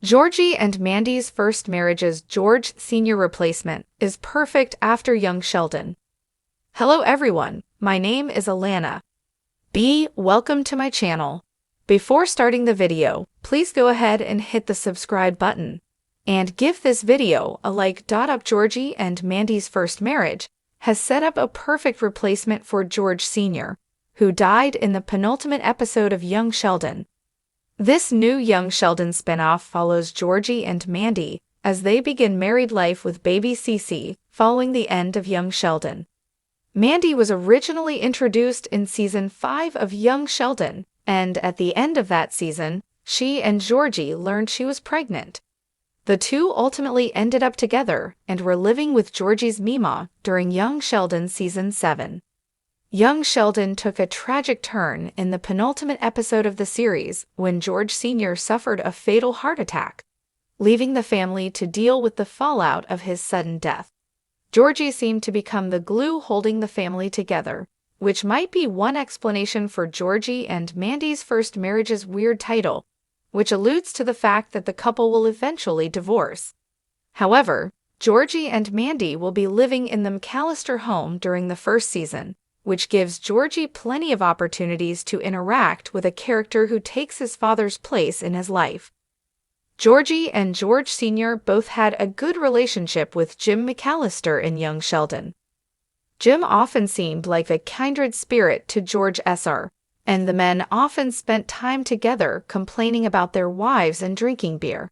Georgie and Mandy's first marriage's George Sr. replacement is perfect after young Sheldon. Hello everyone, my name is Alana. Welcome to my channel. Before starting the video, please go ahead and hit the subscribe button. And give this video a like. Georgie and Mandy's first marriage has set up a perfect replacement for George Sr., who died in the penultimate episode of Young Sheldon. This new Young Sheldon spinoff follows Georgie and Mandy as they begin married life with baby Cece following the end of Young Sheldon. Mandy was originally introduced in Season 5 of Young Sheldon, and at the end of that season, she and Georgie learned she was pregnant. The two ultimately ended up together and were living with Georgie's Mima during Young Sheldon Season 7. Young Sheldon took a tragic turn in the penultimate episode of the series when George Sr. suffered a fatal heart attack, leaving the family to deal with the fallout of his sudden death. Georgie seemed to become the glue holding the family together, which might be one explanation for Georgie and Mandy's first marriage's weird title, which alludes to the fact that the couple will eventually divorce. However, Georgie and Mandy will be living in the McAllister home during the first season, which gives Georgie plenty of opportunities to interact with a character who takes his father's place in his life. Georgie and George Sr. both had a good relationship with Jim McAllister in Young Sheldon. Jim often seemed like a kindred spirit to George Sr., and the men often spent time together complaining about their wives and drinking beer.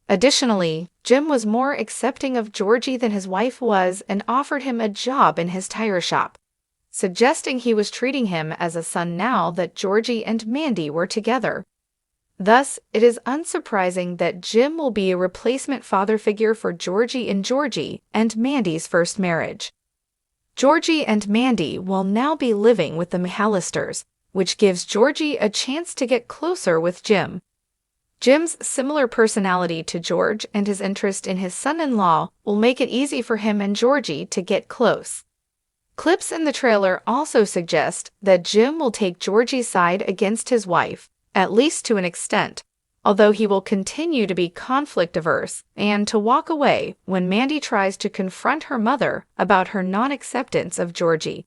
Additionally, Jim was more accepting of Georgie than his wife was and offered him a job in his tire shop, suggesting he was treating him as a son now that Georgie and Mandy were together. Thus, it is unsurprising that Jim will be a replacement father figure for Georgie and Mandy's first marriage. Georgie and Mandy will now be living with the McAllisters, which gives Georgie a chance to get closer with Jim. Jim's similar personality to George and his interest in his son-in-law will make it easy for him and Georgie to get close. Clips in the trailer also suggest that Jim will take Georgie's side against his wife, at least to an extent, although he will continue to be conflict-averse and to walk away when Mandy tries to confront her mother about her non-acceptance of Georgie.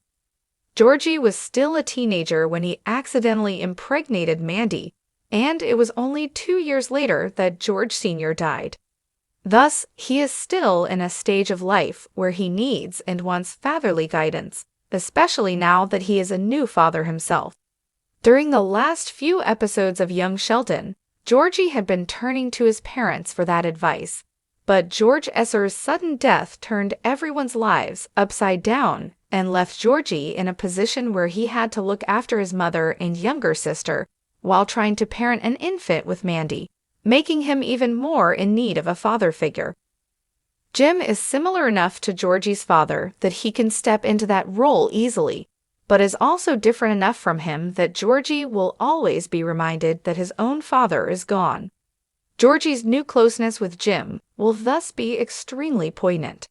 Georgie was still a teenager when he accidentally impregnated Mandy, and it was only 2 years later that George Sr. died. Thus, he is still in a stage of life where he needs and wants fatherly guidance, especially now that he is a new father himself. During the last few episodes of Young Sheldon, Georgie had been turning to his parents for that advice, but George Sr.'s sudden death turned everyone's lives upside down and left Georgie in a position where he had to look after his mother and younger sister while trying to parent an infant with Mandy, making him even more in need of a father figure. Jim is similar enough to Georgie's father that he can step into that role easily, but is also different enough from him that Georgie will always be reminded that his own father is gone. Georgie's new closeness with Jim will thus be extremely poignant.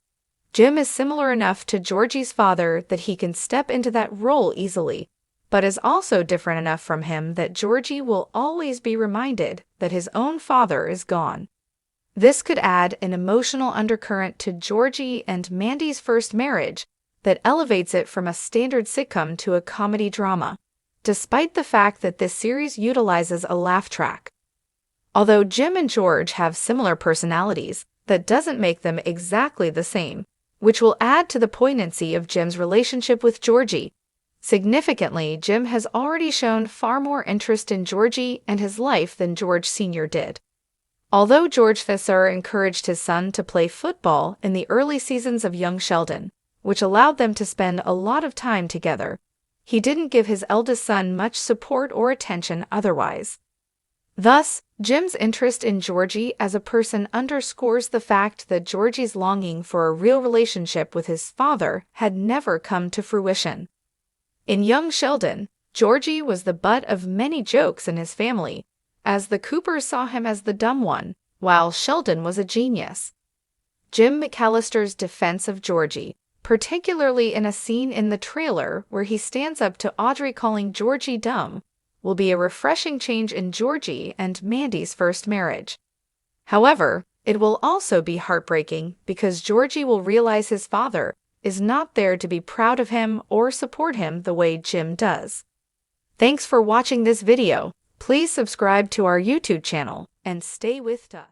Jim is similar enough to Georgie's father that he can step into that role easily, but is also different enough from him that Georgie will always be reminded that his own father is gone. This could add an emotional undercurrent to Georgie and Mandy's first marriage that elevates it from a standard sitcom to a comedy drama, despite the fact that this series utilizes a laugh track. Although Jim and George have similar personalities, that doesn't make them exactly the same, which will add to the poignancy of Jim's relationship with Georgie. Significantly, Jim has already shown far more interest in Georgie and his life than George Sr. did. Although George Sr. encouraged his son to play football in the early seasons of Young Sheldon, which allowed them to spend a lot of time together, he didn't give his eldest son much support or attention otherwise. Thus, Jim's interest in Georgie as a person underscores the fact that Georgie's longing for a real relationship with his father had never come to fruition. In Young Sheldon, Georgie was the butt of many jokes in his family, as the Coopers saw him as the dumb one, while Sheldon was a genius. Jim McAllister's defense of Georgie, particularly in a scene in the trailer where he stands up to Audrey calling Georgie dumb, will be a refreshing change in Georgie and Mandy's first marriage. However, it will also be heartbreaking because Georgie will realize his father is not there to be proud of him or support him the way Jim does. Thanks for watching this video. Please subscribe to our YouTube channel and stay with us.